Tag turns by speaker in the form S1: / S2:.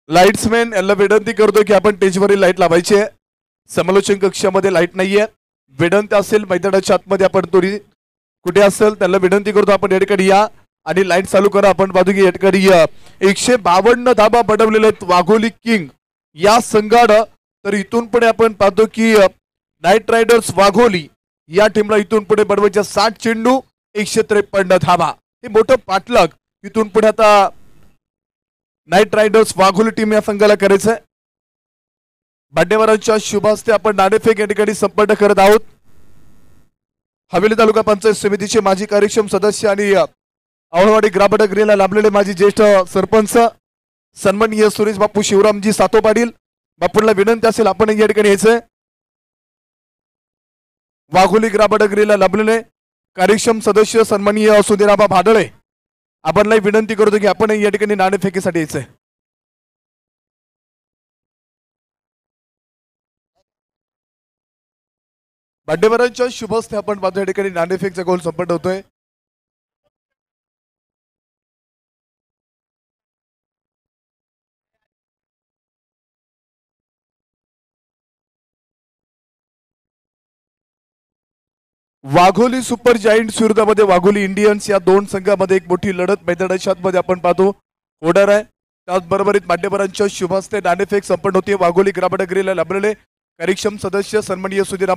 S1: लाईट्समॅन यांना विनंती करतो की आपण स्टेजवरील लाईट लावायची आहे. समालोचन कक्षामध्ये लाईट नाहीये. विनंती असेल मैदानाच्या आतमध्ये आपण तोरी कुठे असेल त्याला विनंती करतो आपण या ठिकाणी या आणि लाईट चालू करा. आपण पाहतो की या ठिकाणी 152 धाबा बनवलेले आहेत वाघोली किंग या संघानं. तर इथून पुढे आपण पाहतो की नाईट रायडर्स वाघोली या टीमला इथून पुढे बनवायच्या 60 चेंडू 153 धाबा. हे मोठं पाठलाग इथून पुढे आता नाईट रायडर्स वाघोली टीम या संघाला करायचंय. मान्यवरांच्या शुभ हस्ते आपण नाणेफेक या ठिकाणी संपन्न करत आहोत. हवेली तालुका पंचायत समितीचे माजी कार्यक्षम सदस्य आणि आवळवाडी ग्रामनगरीला लाभलेले माजी ज्येष्ठ सरपंच सन्माननीय सुरेश बापू शिवरामजी सातो पाटील बापूंना विनंती असेल आपण या ठिकाणी यायचंय. वाघोली ग्रामनगरीला लाभलेले कार्यक्षम सदस्य सन्माननीय सुधीराबा भाडळे आपणला विनंती करतो की आपण या ठिकाणी नाणेफेकीसाठी यायचंय. मान्यवरांच्या शुभ हस्ते आपण पाहतो या ठिकाणी नाणेफेकचा गोल संपन्न होतोय. वाघोली सुपर जायंट्स विरोधामध्ये वाघोली इंडियन्स या दोन संघामध्ये एक मोठी लढत मैदानाच्या आतमध्ये आपण पाहतो होणार आहे. त्याचबरोबरीत मान्यवरांच्या शुभ हस्ते नाणेफेक संपन्न होते. वाघोली ग्रामनगरीला लाभलेले कार्यक्षम सदस्य सन्माननीय सुधीर